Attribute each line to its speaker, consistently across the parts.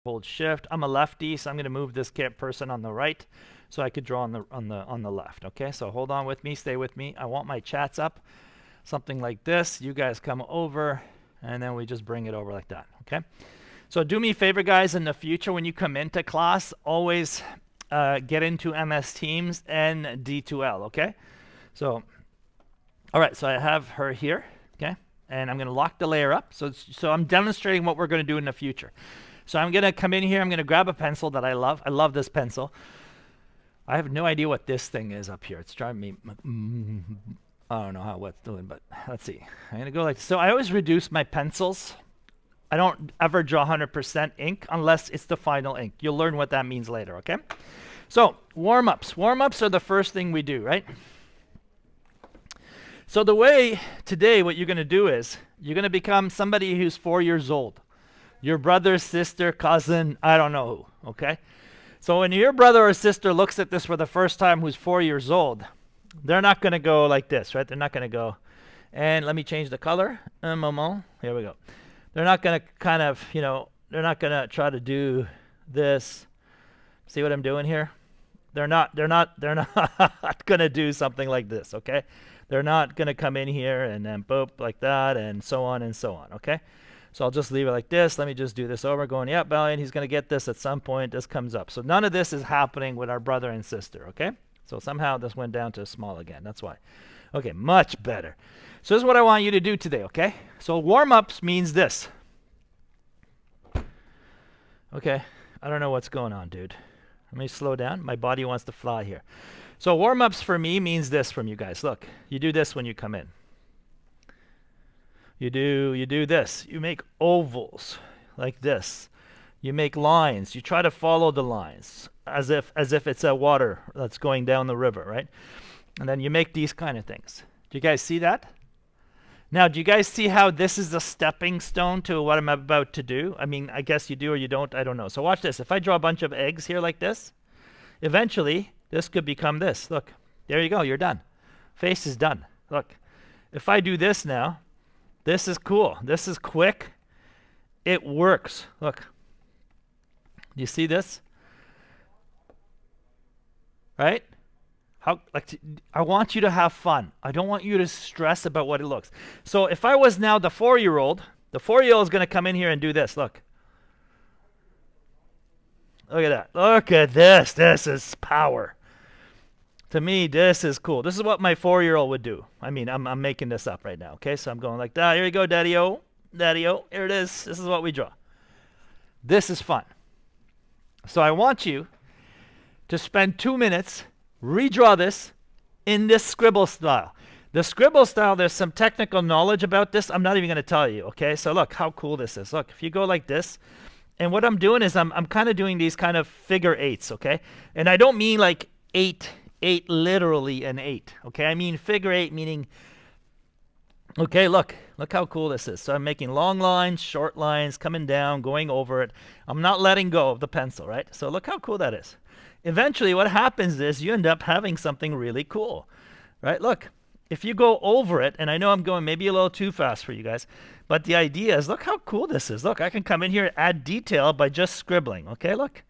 Speaker 1: hold shift. I'm a lefty, so I'm going to move this person on the right so I could draw on the left. Okay, so hold on with me, stay with me. I want my chats up, something like this. You guys come over, and then we just bring it over like that. Okay, so do me a favor, guys, in the future when you come into class, always get into MS Teams and D2L. Okay, so all right, so I have her here. Okay, and I'm going to lock the layer up. So I'm demonstrating what we're going to do in the future. So I'm going to come in here. I'm going to grab a pencil that I love. I love this pencil. I have no idea what this thing is up here. It's driving me. I don't know how what's doing, but let's see. I'm going to go like so. I always reduce my pencils. I don't ever draw 100% ink unless it's the final ink. You'll learn what that means later, okay? So warm-ups. Warm-ups are the first thing we do, right? So the way today what you're going to do is you're going to become somebody who's 4 years old. Your brother, sister, cousin, I don't know who, okay? So when your brother or sister looks at this for the first time who's 4 years old, they're not going to go like this, right? They're not going to go, and let me change the color. Un moment. Here we go. They're not going to kind of, you know, they're not going to try to do this. See what I'm doing here? They're not going to do something like this, okay? They're not going to come in here and then boop like that and so on, okay? So I'll just leave it like this. Let me just do this over, going, yep, Valiant, he's going to get this at some point. This comes up. So none of this is happening with our brother and sister, okay? So somehow this went down to small again. That's why. Okay, much better. So this is what I want you to do today, okay? So warm-ups means this. Okay, I don't know what's going on, dude. Let me slow down. My body wants to fly here. So warm-ups for me means this from you guys. Look, you do this when you come in. You do this. You make ovals like this. You make lines. You try to follow the lines as if it's a water that's going down the river, right? And then you make these kind of things. Do you guys see that? Now, do you guys see how this is a stepping stone to what I'm about to do? I mean, I guess you do or you don't. I don't know. So watch this. If I draw a bunch of eggs here like this, eventually this could become this. Look, there you go. You're done. Face is done. Look, if I do this now, this is cool. This is quick. It works. Look. Do you see this? Right? I want you to have fun. I don't want you to stress about what it looks. So if I was now the 4-year-old, the 4-year-old is going to come in here and do this. Look. Look at that. Look at this. This is power. To me, this is cool. This is what my 4-year-old would do. I mean, I'm making this up right now. Okay, so I'm going like that. Here you go, Daddy-o. Daddy-o. Here it is. This is what we draw. This is fun. So I want you to spend 2 minutes, redraw this in this Scribble style. The Scribble style, there's some technical knowledge about this. I'm not even going to tell you, okay? So look how cool this is. Look, if you go like this, and what I'm doing is I'm kind of doing these kind of figure eights, okay? And I don't mean like eight literally an 8, okay? I mean figure 8 meaning, okay, look how cool this is. So I'm making long lines, short lines, coming down, going over it. I'm not letting go of the pencil, right? So look how cool that is. Eventually what happens is you end up having something really cool, right? Look, if you go over it, and I know I'm going maybe a little too fast for you guys, but the idea is look how cool this is. Look, I can come in here and add detail by just scribbling, okay? Look,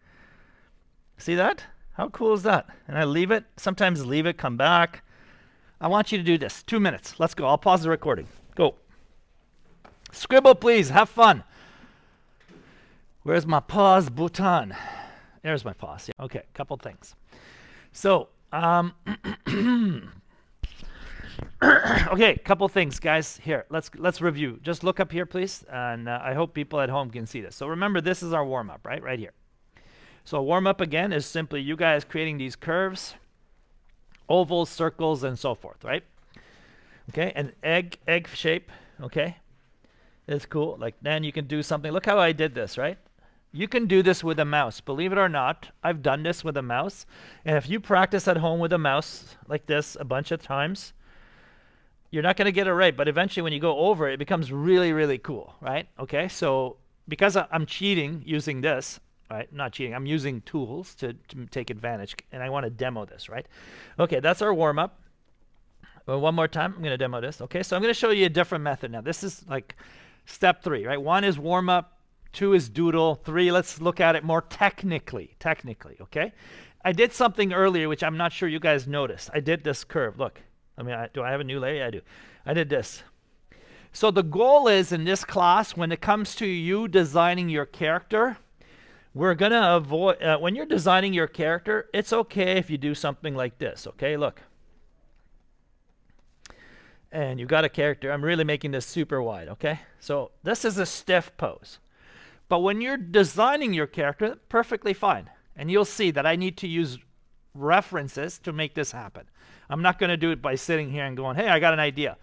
Speaker 1: see that? How cool is that? And I leave it, sometimes leave it, come back. I want you to do this. 2 minutes. Let's go. I'll pause the recording. Go. Scribble, please. Have fun. Where's my pause button? There's my pause. Yeah. Okay, couple things. So, okay, couple things, guys. Here, let's review. Just look up here, please, and I hope people at home can see this. So remember, this is our warm-up, right? Right here. So warm-up, again, is simply you guys creating these curves, ovals, circles, and so forth, right? Okay, an egg shape, okay? It's cool. Like, then you can do something. Look how I did this, right? You can do this with a mouse. Believe it or not, I've done this with a mouse. And if you practice at home with a mouse like this a bunch of times, you're not going to get it right. But eventually when you go over it, it becomes really, really cool, right? Okay, so because I'm cheating using this, right? Not cheating. I'm using tools to take advantage, and I want to demo this, right? Okay, that's our warm-up. Well, one more time, I'm going to demo this. Okay, so I'm going to show you a different method now. This is like step 3, right? 1 is warm-up. 2 is doodle. 3, let's look at it more technically, okay? I did something earlier which I'm not sure you guys noticed. I did this curve. Look, I mean, do I have a new layer? Yeah, I do. I did this. So the goal is in this class, when it comes to you designing your character, we're going to avoid, when you're designing your character, it's okay if you do something like this, okay? Look. And you've got a character. I'm really making this super wide, okay? So this is a stiff pose. But when you're designing your character, perfectly fine. And you'll see that I need to use references to make this happen. I'm not going to do it by sitting here and going, hey, I got an idea.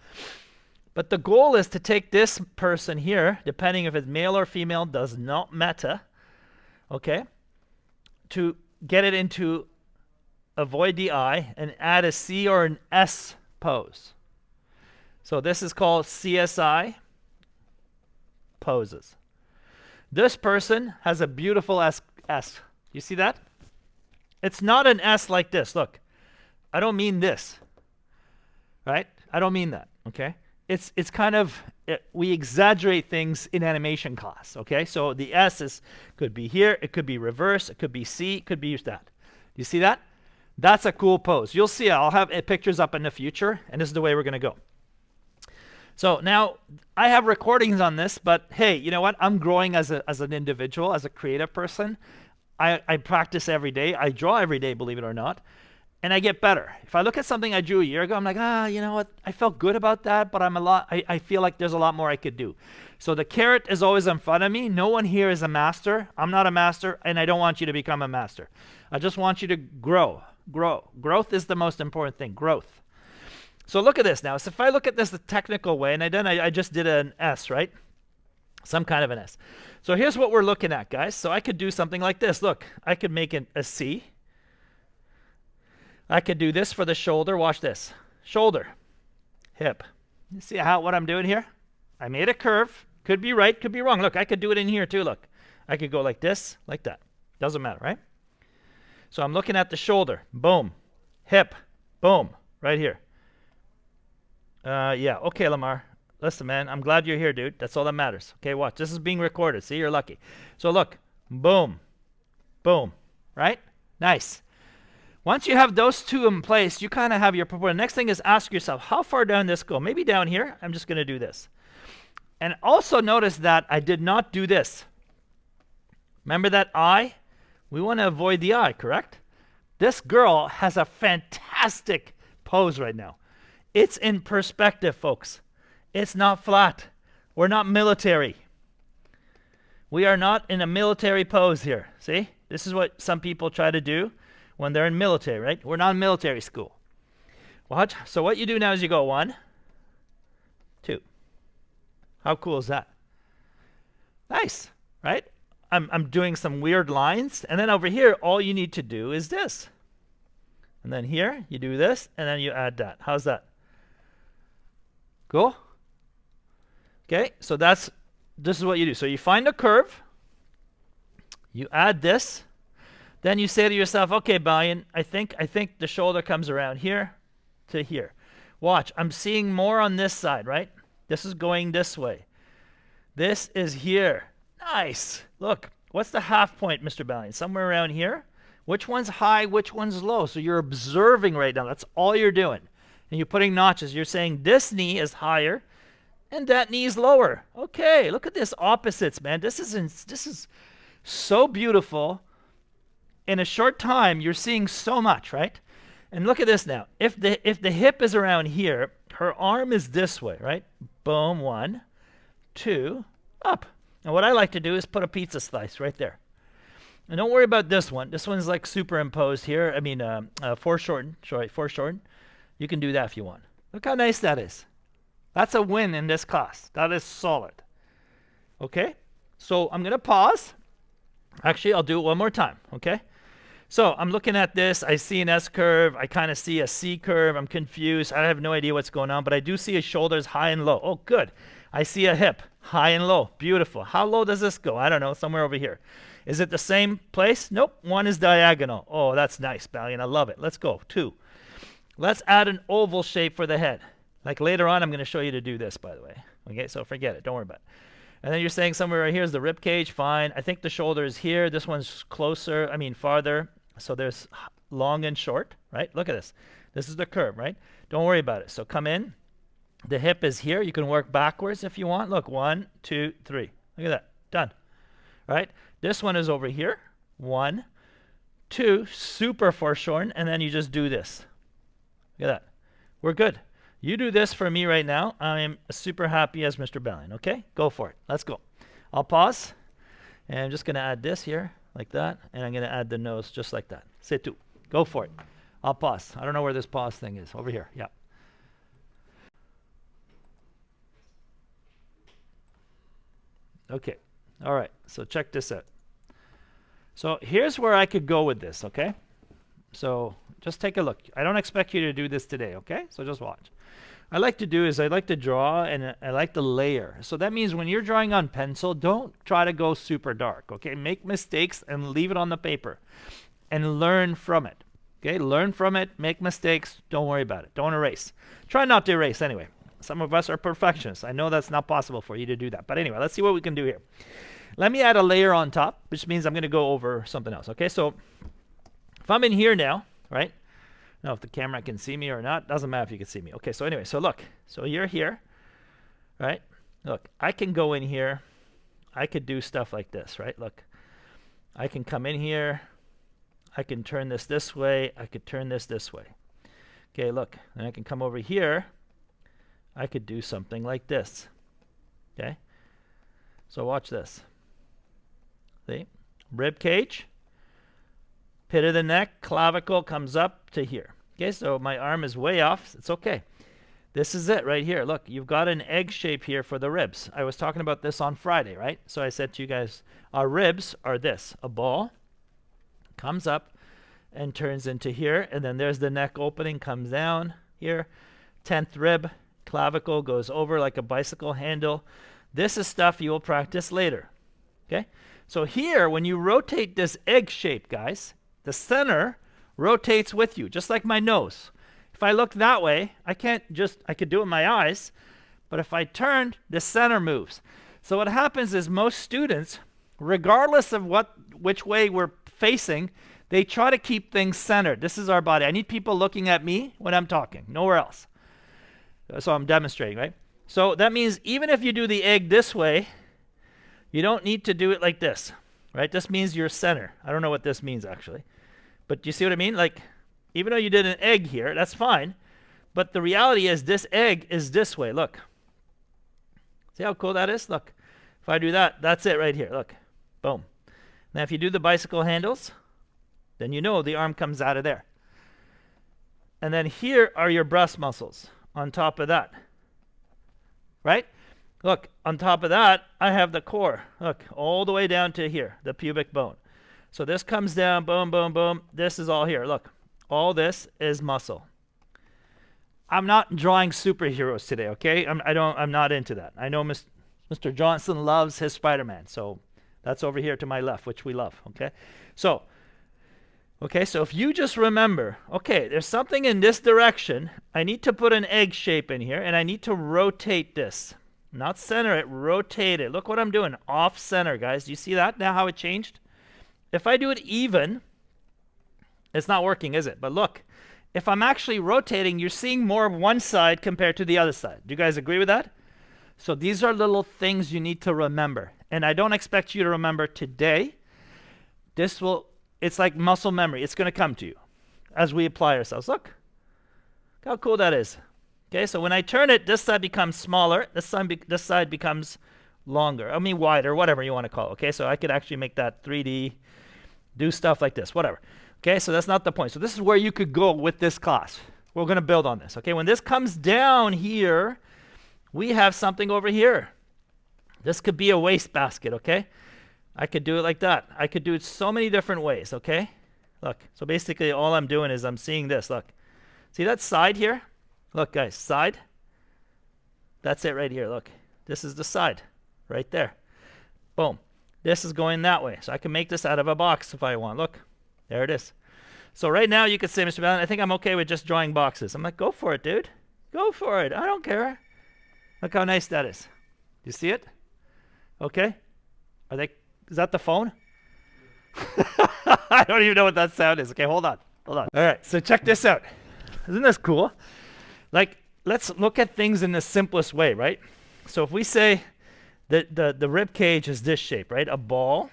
Speaker 1: But the goal is to take this person here, depending if it's male or female, does not matter, okay, to get it into avoid the I and add a C or an S pose. So this is called CSI poses. This person has a beautiful S. You see that? It's not an S like this. Look, I don't mean this, right? I don't mean that, okay? It's kind of, we exaggerate things in animation class, okay? So the S could be here, it could be reverse, it could be C, it could be that. You see that? That's a cool pose. You'll see, I'll have pictures up in the future, and this is the way we're going to go. So now, I have recordings on this, but hey, you know what? I'm growing as an individual, as a creative person. I practice every day. I draw every day, believe it or not. And I get better. If I look at something I drew a year ago, I'm like, you know what? I felt good about that, but I feel like there's a lot more I could do. So the carrot is always in front of me. No one here is a master. I'm not a master, and I don't want you to become a master. I just want you to grow. Growth is the most important thing. Growth. So look at this now. So if I look at this the technical way, and I just did an S, right? Some kind of an S. So here's what we're looking at, guys. So I could do something like this. Look, I could make it a C. I could do this for the shoulder. Watch this. Shoulder. Hip. You see what I'm doing here? I made a curve. Could be right, could be wrong. Look, I could do it in here too. Look. I could go like this, like that. Doesn't matter, right? So I'm looking at the shoulder. Boom. Hip. Boom. Right here. Yeah. Okay, Lamar. Listen, man. I'm glad you're here, dude. That's all that matters. Okay, watch. This is being recorded. See, you're lucky. So look. Boom. Boom. Right? Nice. Once you have those two in place, you kind of have your proportion. Next thing is ask yourself, how far down this go? Maybe down here. I'm just going to do this. And also notice that I did not do this. Remember that I? We want to avoid the I, correct? This girl has a fantastic pose right now. It's in perspective, folks. It's not flat. We're not military. We are not in a military pose here. See? This is what some people try to do when they're in military, right? We're not in military school. Watch. So what you do now is you go 1, 2. How cool is that? Nice, right? I'm doing some weird lines. And then over here, all you need to do is this. And then here, you do this, and then you add that. How's that? Cool? Okay, so this is what you do. So you find a curve. You add this. Then you say to yourself, okay, Balian, I think the shoulder comes around here to here. Watch, I'm seeing more on this side, right? This is going this way. This is here. Nice. Look, what's the half point, Mr. Balian? Somewhere around here? Which one's high, which one's low? So you're observing right now. That's all you're doing. And you're putting notches. You're saying this knee is higher and that knee is lower. Okay, look at this opposites, man. This is so beautiful. In a short time, you're seeing so much, right? And look at this now. If the hip is around here, her arm is this way, right? Boom, 1, 2, up. And what I like to do is put a pizza slice right there. And don't worry about this one. This one's like superimposed here. I mean, foreshortened. Sorry, foreshortened. You can do that if you want. Look how nice that is. That's a win in this class. That is solid. Okay? So I'm going to pause. Actually, I'll do it one more time. Okay? So I'm looking at this. I see an S curve. I kind of see a C curve. I'm confused. I have no idea what's going on, but I do see a shoulders high and low. Oh, good. I see a hip high and low. Beautiful. How low does this go? I don't know. Somewhere over here. Is it the same place? Nope. One is diagonal. Oh, that's nice, Balian. I love it. Let's go. 2. Let's add an oval shape for the head. Like later on, I'm going to show you to do this, by the way. Okay, so forget it. Don't worry about it. And then you're saying somewhere right here is the rib cage. Fine. I think the shoulder is here. This one's closer. I mean, farther. So there's long and short, right? Look at this. This is the curve, right? Don't worry about it. So come in. The hip is here. You can work backwards if you want. Look, 1, 2, 3. Look at that. Done. Right? This one is over here. 1, 2, super foreshortened, and then you just do this. Look at that. We're good. You do this for me right now. I'm super happy as Mr. Bellion. Okay? Go for it. Let's go. I'll pause, and I'm just going to add this here, like that, and I'm going to add the nose just like that. C'est tout. Go for it. I'll pause. I don't know where this pause thing is. Over here. Yeah. Okay. All right. So check this out. So here's where I could go with this, okay? So just take a look. I don't expect you to do this today, okay? So just watch. I like to do is I like to draw and I like to layer. So that means when you're drawing on pencil, don't try to go super dark, okay? Make mistakes and leave it on the paper and learn from it, okay? Learn from it, make mistakes, don't worry about it. Don't erase. Try not to erase anyway. Some of us are perfectionists. I know that's not possible for you to do that. But anyway, let's see what we can do here. Let me add a layer on top, which means I'm going to go over something else. Okay, so if I'm in here now, right? I don't know if the camera can see me or not. Doesn't matter if you can see me. Okay, so anyway, so look. So you're here, right? Look, I can go in here. I could do stuff like this, right? Look, I can come in here. I can turn this way. I could turn this way. Okay, look, and I can come over here. I could do something like this. Okay, so watch this. See? Rib cage, pit of the neck, clavicle comes up to here. Okay, so my arm is way off. It's okay. This is it right here. Look, you've got an egg shape here for the ribs. I was talking about this on Friday, right? So I said to you guys, our ribs are this. A ball comes up and turns into here. And then there's the neck opening, comes down here. 10th rib, clavicle goes over like a bicycle handle. This is stuff you will practice later. Okay? So here, when you rotate this egg shape, guys, the center rotates with you, just like my nose. If I look that way, I could do it with my eyes, but if I turn, the center moves. So what happens is most students, regardless of which way we're facing, they try to keep things centered. This is our body. I need people looking at me when I'm talking, nowhere else. So I'm demonstrating, right? So that means even if you do the egg this way, you don't need to do it like this, right? This means you're center. I don't know what this means actually. But do you see what I mean? Like, even though you did an egg here, that's fine. But the reality is this egg is this way. Look. See how cool that is? Look. If I do that, that's it right here. Look. Boom. Now if you do the bicycle handles, then you know the arm comes out of there. And then here are your breast muscles on top of that. Right? Look, on top of that, I have the core. Look, all the way down to here, the pubic bone. So this comes down, boom, boom, boom. This is all here. Look, all this is muscle. I'm not drawing superheroes today, okay? I'm not into that. I know Mr. Johnson loves his Spider-Man, so that's over here to my left, which we love, okay? So if you just remember, okay, there's something in this direction. I need to put an egg shape in here, and I need to rotate this. Not center it, rotate it. Look what I'm doing, off center, guys. Do you see that now, how it changed? If I do it even, it's not working, is it? But look, if I'm actually rotating, you're seeing more of one side compared to the other side. Do you guys agree with that? So these are little things you need to remember. And I don't expect you to remember today. It's like muscle memory. It's going to come to you as we apply ourselves. Look how cool that is. Okay, so when I turn it, this side becomes smaller. This side becomes longer. I mean wider, whatever you want to call it. Okay, so I could actually make that 3D, do stuff like this, whatever. Okay, so that's not the point. So this is where you could go with this class. We're going to build on this. Okay, when this comes down here, we have something over here. This could be a wastebasket, okay? I could do it like that. I could do it so many different ways, okay? Look, so basically all I'm doing is I'm seeing this, look. See that side here? Look, guys, side. That's it right here, look. This is the side, right there. Boom. This is going that way. So I can make this out of a box if I want. Look, there it is. So right now you could say, Mr. Ballin, I think I'm okay with just drawing boxes. I'm like, go for it, dude. Go for it. I don't care. Look how nice that is. You see it? Okay? Are they? Is that the phone? I don't even know what that sound is. Okay, hold on. Hold on. All right, so check this out. Isn't this cool? Like, let's look at things in the simplest way, right? So if we say that the rib cage is this shape, right? A ball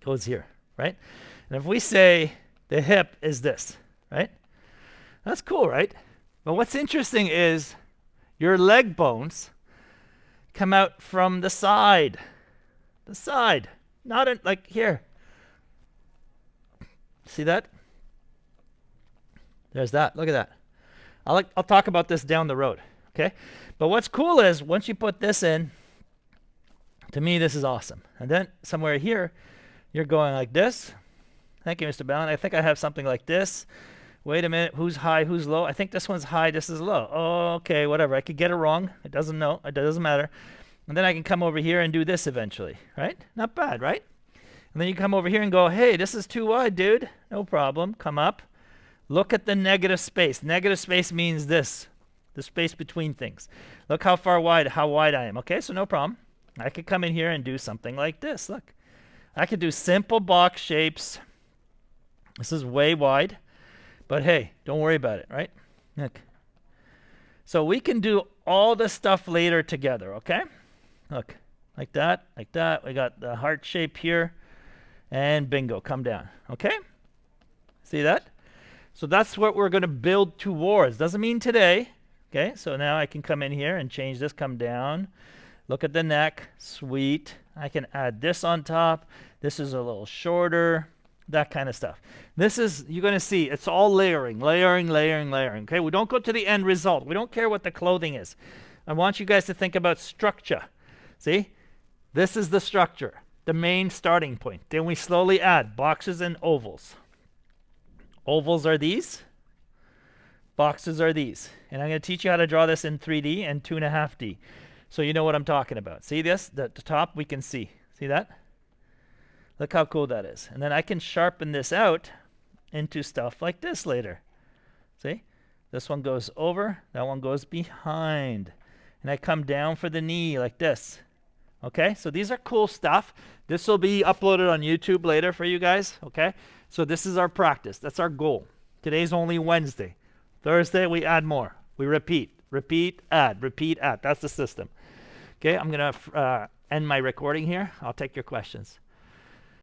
Speaker 1: goes here, right? And if we say the hip is this, right? That's cool, right? But what's interesting is your leg bones come out from the side. The side. Not in, like here. See that? There's that. Look at that. I'll talk about this down the road, okay? But what's cool is once you put this in, to me this is awesome. And then somewhere here, you're going like this. Thank you, Mr. Ballin. I think I have something like this. Wait a minute. Who's high? Who's low? I think this one's high. This is low. Oh, okay, whatever. I could get it wrong. It doesn't matter. And then I can come over here and do this eventually, right? Not bad, right? And then you come over here and go, hey, this is too wide, dude. No problem. Come up. Look at the negative space. Negative space means this, the space between things. Look how wide I am. Okay, so no problem. I could come in here and do something like this. Look. I could do simple box shapes. This is way wide. But hey, don't worry about it, right? Look. So we can do all the stuff later together, okay? Look, like that, like that. We got the heart shape here. And bingo, come down, okay? See that? So that's what we're going to build towards. Doesn't mean today, okay? So now I can come in here and change this, come down. Look at the neck, sweet. I can add this on top. This is a little shorter, that kind of stuff. This is, you're going to see, it's all layering, layering, layering, layering, okay? We don't go to the end result. We don't care what the clothing is. I want you guys to think about structure. See? This is the structure, the main starting point. Then we slowly add boxes and ovals. Ovals are these. Boxes are these. And I'm going to teach you how to draw this in 3D and 2.5D. So you know what I'm talking about. See this? The top we can see. See that? Look how cool that is. And then I can sharpen this out into stuff like this later. See? This one goes over. That one goes behind. And I come down for the knee like this. Okay? So these are cool stuff. This will be uploaded on YouTube later for you guys. Okay? So this is our practice. That's our goal. Today's only Wednesday. Thursday, we add more. We repeat. Repeat, add. Repeat, add. That's the system. Okay, I'm going to end my recording here. I'll take your questions.